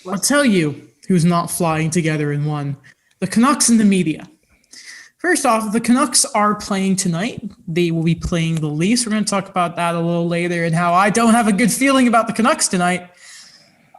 I'll tell you who's not flying together in one. The Canucks and the media. First off, the Canucks are playing tonight. They will be playing the Leafs. We're going to talk about that a little later and how I don't have a good feeling about the Canucks tonight.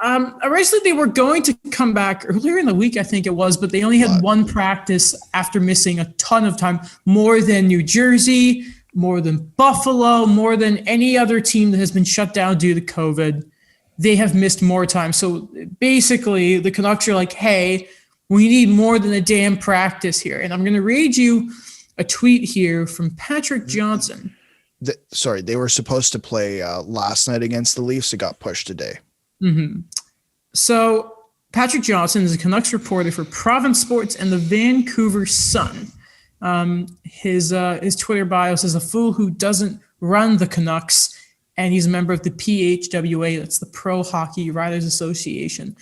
Originally, they were going to come back earlier in the week, I think it was, but they only had one practice after missing a ton of time, more than New Jersey, more than Buffalo, more than any other team that has been shut down due to COVID. They have missed more time. So basically, the Canucks are like, hey, we need more than a damn practice here. And I'm going to read you a tweet here from Patrick Johnson. They were supposed to play last night against the Leafs. It got pushed today. Mm-hmm. So Patrick Johnson is a Canucks reporter for Province Sports and the Vancouver Sun. His Twitter bio says, a fool who doesn't run the Canucks, and he's a member of the PHWA, that's the Pro Hockey Writers Association.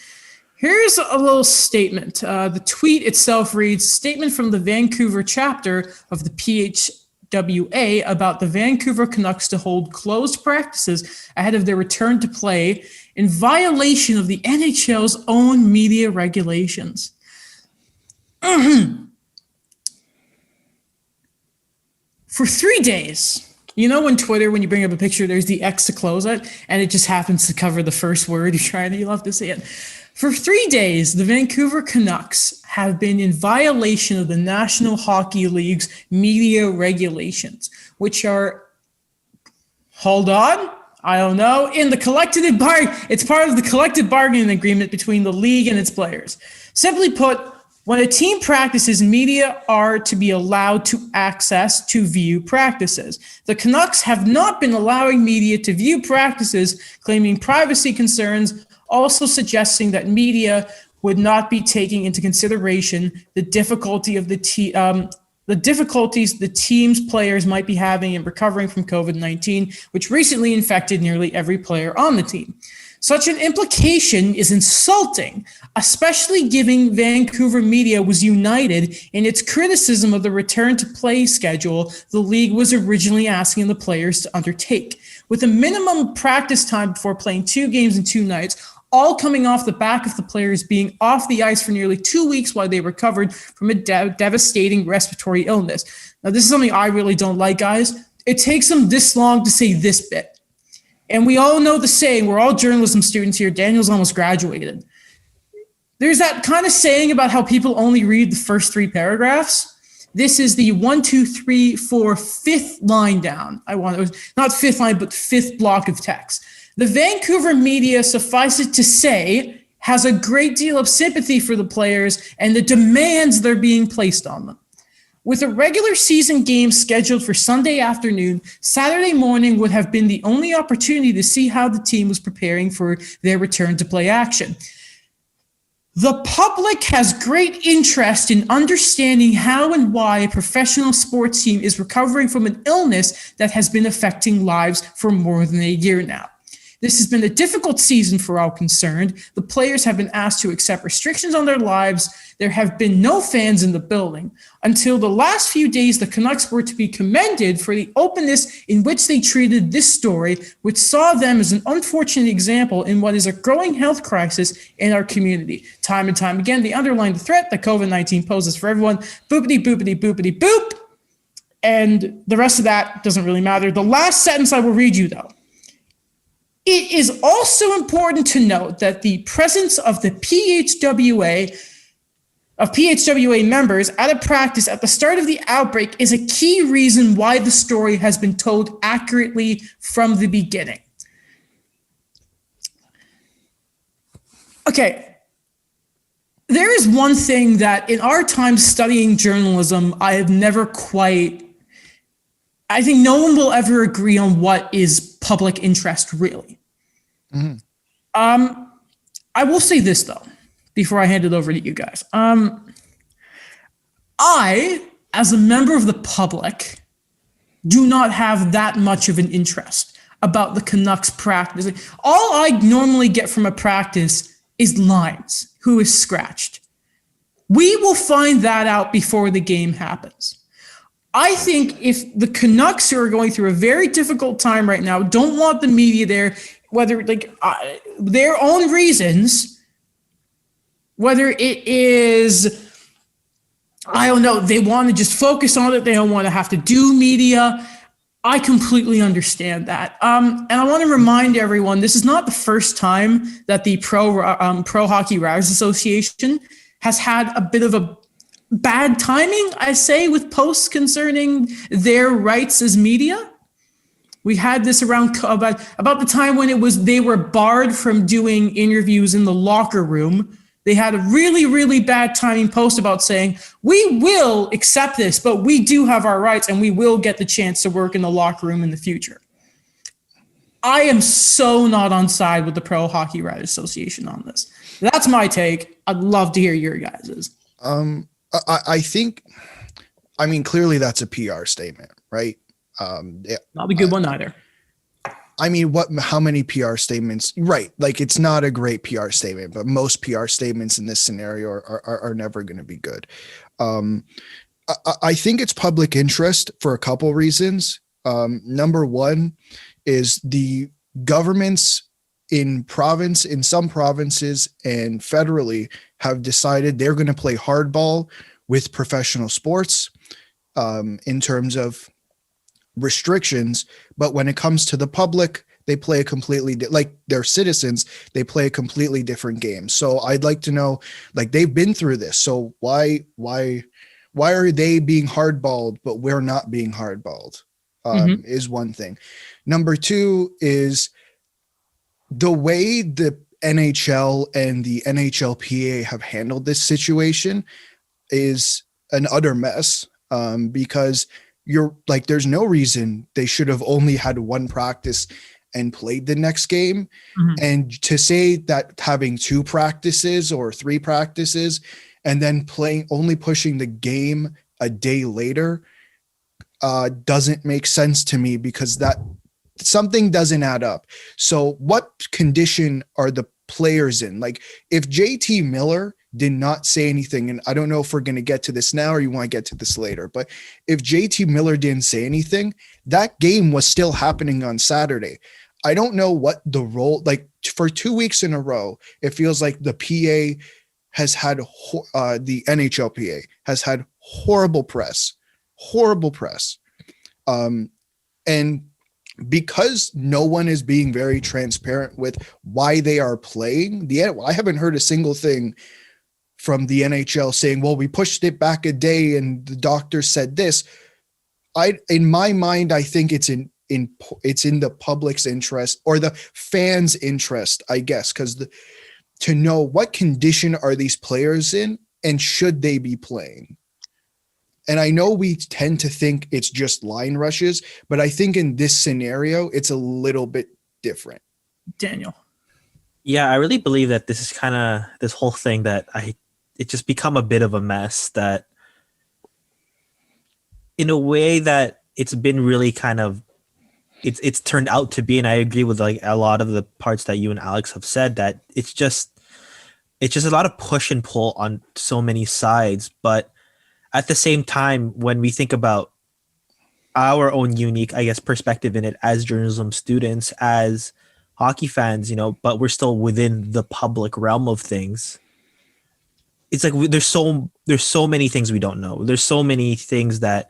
Here's a little statement. The tweet itself reads, statement from the Vancouver chapter of the PHWA about the Vancouver Canucks to hold closed practices ahead of their return to play in violation of the NHL's own media regulations. For 3 days, you know when Twitter, when you bring up a picture, there's the X to close it, and it just happens to cover the first word you love to see it. For 3 days, the Vancouver Canucks have been in violation of the National Hockey League's media regulations, which are, hold on, I don't know, it's part of the collective bargaining agreement between the league and its players. Simply put, when a team practices, media are to be allowed to access to view practices. The Canucks have not been allowing media to view practices, claiming privacy concerns, also suggesting that media would not be taking into consideration the difficulties the team's players might be having in recovering from COVID-19, which recently infected nearly every player on the team. Such an implication is insulting, especially given Vancouver media was united in its criticism of the return to play schedule the league was originally asking the players to undertake. With a minimum practice time before playing 2 games in 2 nights, all coming off the back of the players being off the ice for nearly 2 weeks while they recovered from a devastating respiratory illness. Now, this is something I really don't like, guys. It takes them this long to say this bit. And we all know the saying, we're all journalism students here. Daniel's almost graduated. There's that kind of saying about how people only read the first 3 paragraphs. This is the 1, 2, 3, 4, 5th line down. Not 5th line, but 5th block of text. The Vancouver media, suffice it to say, has a great deal of sympathy for the players and the demands that are being placed on them. With a regular season game scheduled for Sunday afternoon, Saturday morning would have been the only opportunity to see how the team was preparing for their return to play action. The public has great interest in understanding how and why a professional sports team is recovering from an illness that has been affecting lives for more than a year now. This has been a difficult season for all concerned. The players have been asked to accept restrictions on their lives. There have been no fans in the building. Until the last few days, the Canucks were to be commended for the openness in which they treated this story, which saw them as an unfortunate example in what is a growing health crisis in our community. Time and time again, they underlined the threat that COVID-19 poses for everyone. Boopity, boopity, boopity, boop. And the rest of that doesn't really matter. The last sentence I will read you, though. It is also important to note that the presence of the PHWA members at a practice at the start of the outbreak is a key reason why the story has been told accurately from the beginning. Okay, there is one thing that in our time studying journalism, I have never quite, I think no one will ever agree on what is public interest really. Mm-hmm. I will say this though, before I hand it over to you guys. I, as a member of the public, do not have that much of an interest about the Canucks practice. All I normally get from a practice is lines, who is scratched. We will find that out before the game happens. I think if the Canucks, who are going through a very difficult time right now, don't want the media there, whether their own reasons, whether it is, I don't know, they want to just focus on it. They don't want to have to do media. I completely understand that. And I want to remind everyone, this is not the first time that the Pro Hockey Writers Association has had a bit of a bad timing, I say, with posts concerning their rights as media. We had this around about the time when they were barred from doing interviews in the locker room. They had a really, really bad timing post about saying, we will accept this, but we do have our rights and we will get the chance to work in the locker room in the future. I am so not on side with the Pro Hockey Writers Association on this. That's my take. I'd love to hear your guys's. I think, clearly that's a PR statement, right? Not a good one either. How many PR statements? Right. Like, it's not a great PR statement, but most PR statements in this scenario are never going to be good. I think it's public interest for a couple reasons. Number one is the governments in some provinces and federally have decided they're going to play hardball with professional sports in terms of restrictions, but when it comes to the public, they play a completely like their citizens, they play a completely different game. So I'd like to know, like, they've been through this, so why are they being hardballed but we're not being hardballed? Is one thing. Number two is the way the NHL and the NHLPA have handled this situation is an utter mess, because you're like, there's no reason they should have only had one practice and played the next game. And to say that having two practices or three practices and then only pushing the game a day later doesn't make sense to me, because that something doesn't add up. So what condition are the players in? Like, if JT Miller did not say anything, and I don't know if we're going to get to this now or you want to get to this later, but if JT Miller didn't say anything, that game was still happening on Saturday. I don't know what the role, like, for 2 weeks in a row, it feels like the PA has had, the NHLPA has had horrible press. And because no one is being very transparent with why they are playing, I haven't heard a single thing from the NHL saying, well, we pushed it back a day and the doctor said this. In my mind, I think it's in the public's interest, or the fans' interest, I guess, because to know what condition are these players in and should they be playing. And I know we tend to think it's just line rushes, but I think in this scenario, it's a little bit different. Daniel. Yeah, I really believe that this is kind of this whole thing that it's just become a bit of a mess, that in a way that it's been really kind of, it's turned out to be, and I agree with like a lot of the parts that you and Alex have said, that it's just a lot of push and pull on so many sides. But at the same time, when we think about our own unique, I guess, perspective in it as journalism students, as hockey fans, but we're still within the public realm of things. It's like there's so many things we don't know. There's so many things that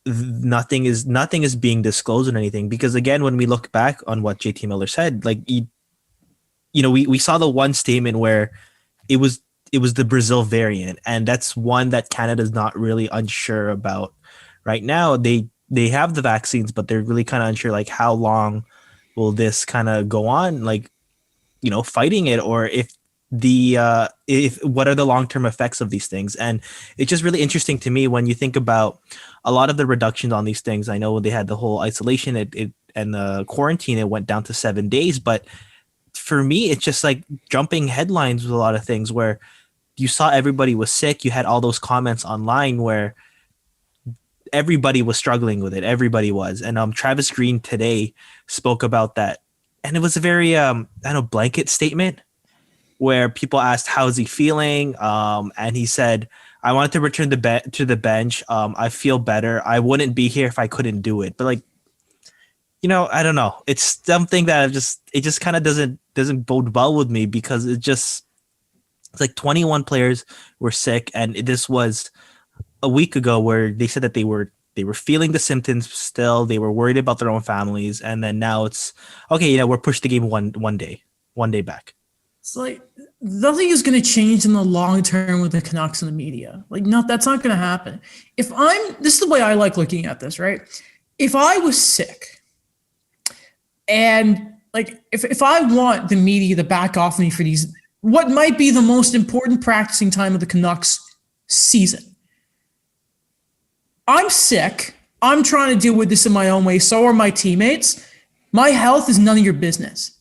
nothing is being disclosed or anything. Because again, when we look back on what JT Miller said, like we saw the one statement where it was the Brazil variant, and that's one that Canada's not really unsure about right now. They have the vaccines, but they're really kind of unsure, like, how long will this kind of go on, like, fighting it, or if what are the long-term effects of these things. And it's just really interesting to me when you think about a lot of the reductions on these things. I know they had the whole isolation and the quarantine, it went down to 7 days, but for me, it's just like jumping headlines with a lot of things where you saw everybody was sick. You had all those comments online where everybody was struggling with it. Everybody was. And Travis Green today spoke about that. And it was a very, blanket statement where people asked, how's he feeling? And he said, I wanted to return to the bench. I feel better. I wouldn't be here if I couldn't do it. But like, I don't know. It's something that it just kind of doesn't bode well with me, because It's like 21 players were sick, and this was a week ago where they said that they were feeling the symptoms still. They were worried about their own families, and then now it's okay. We're pushed the game one day back. It's like nothing is going to change in the long term with the Canucks and the media. Like, no, that's not going to happen. This is the way I like looking at this, right? If I was sick, and like if I want the media to back off me for these, what might be the most important practicing time of the Canucks season. I'm sick. I'm trying to deal with this in my own way. So are my teammates. My health is none of your business.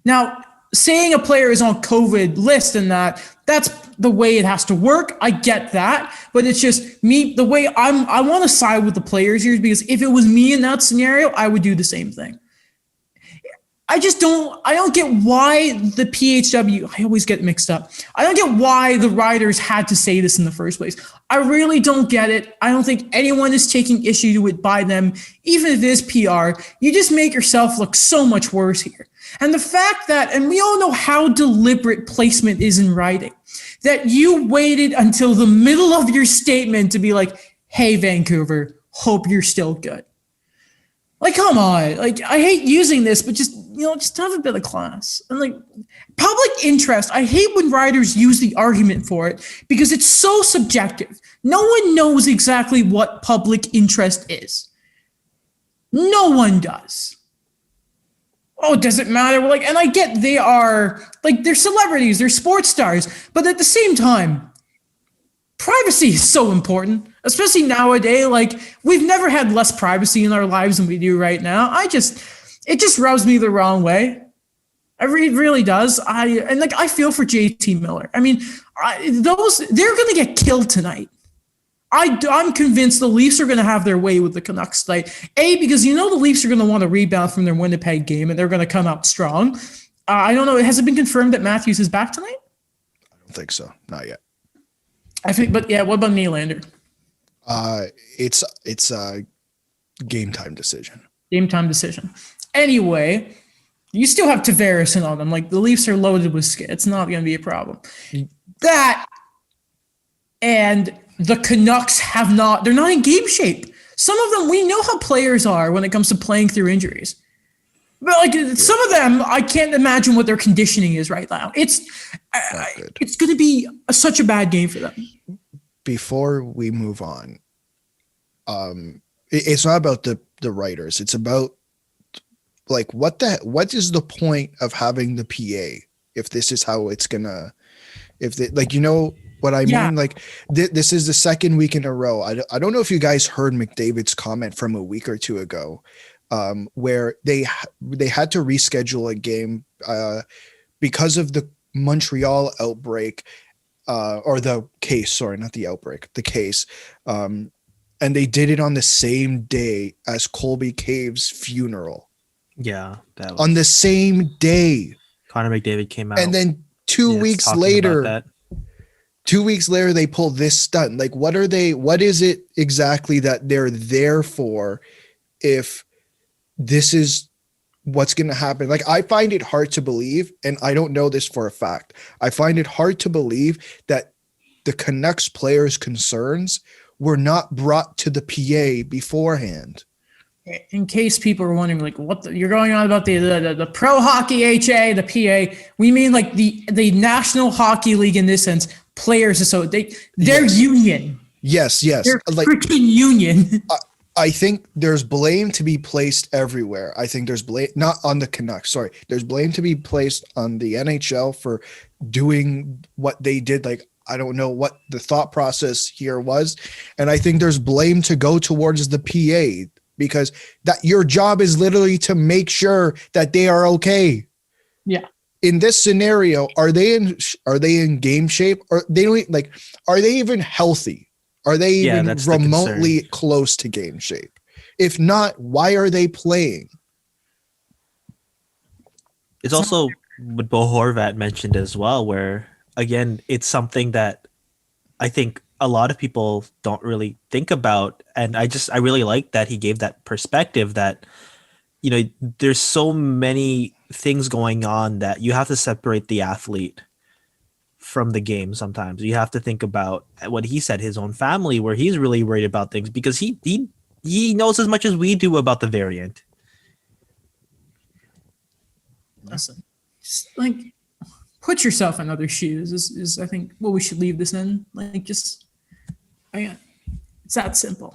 Now, saying a player is on COVID list and that's the way it has to work. I get that. But it's just me, the way I want to side with the players here, because if it was me in that scenario, I would do the same thing. I don't get why the PHW, I always get mixed up. I don't get why the writers had to say this in the first place. I really don't get it. I don't think anyone is taking issue to it by them, even if it is PR. You just make yourself look so much worse here. And the fact that, and we all know how deliberate placement is in writing, that you waited until the middle of your statement to be like, hey, Vancouver, hope you're still good. Like, come on. Like, I hate using this, but just have a bit of class. And like, public interest, I hate when writers use the argument for it because it's so subjective. No one knows exactly what public interest is. No one does. Oh, does it matter? Like, and I get they are, like, they're celebrities, they're sports stars, but at the same time, privacy is so important, especially nowadays. Like, we've never had less privacy in our lives than we do right now. It just rubs me the wrong way. It really does. I feel for JT Miller. I mean, they're going to get killed tonight. I'm convinced the Leafs are going to have their way with the Canucks tonight. Because the Leafs are going to want to rebound from their Winnipeg game and they're going to come out strong. I don't know. Has it been confirmed that Matthews is back tonight? I don't think so. Not yet. I think, but yeah, what about Nylander? It's a game time decision. Game time decision. Anyway, you still have Tavares and all them. Like, the Leafs are loaded with skid. It's not going to be a problem. That and the Canucks they're not in game shape. Some of them, we know how players are when it comes to playing through injuries. But like some of them, I can't imagine what their conditioning is right now. It's going to be such a bad game for them. Before we move on, it's not about the writers. It's about like what is the point of having the PA if this is how it's gonna what I mean? Like this is the second week in a row. I don't know if you guys heard McDavid's comment from a week or two ago. Where they had to reschedule a game because of the Montreal outbreak or the case. Sorry, not the outbreak, the case. And they did it on the same day as Colby Cave's funeral. Yeah, that was, on the same day. Connor McDavid came out, and then 2 weeks later. 2 weeks later, they pulled this stunt. Like, what is it exactly that they're there for if this is what's going to happen? Like, I find it hard to believe, and I don't know this for a fact. I find it hard to believe that the Canucks players' concerns were not brought to the PA beforehand. In case people are wondering, like, you're going on about the Pro Hockey HA, the PA. We mean like the National Hockey League in this sense. Players, so their yes. union. Yes. Their like freaking union. I think there's blame to be placed everywhere. I think there's blame not on the Canucks. Sorry, there's blame to be placed on the NHL for doing what they did. Like, I don't know what the thought process here was, and I think there's blame to go towards the PA because that your job is literally to make sure that they are okay. Yeah. In this scenario, are they in game shape, or are they even healthy? Are they even remotely close to game shape? If not, why are they playing? It's also what Bo Horvat mentioned as well, where again, it's something that I think a lot of people don't really think about, and I really like that he gave that perspective that there's so many things going on that you have to separate the athlete from the game. Sometimes you have to think about what he said, his own family, where he's really worried about things because he knows as much as we do about the variant. Listen, just like put yourself in other shoes is I think what we should leave this in. Like just, it's that simple.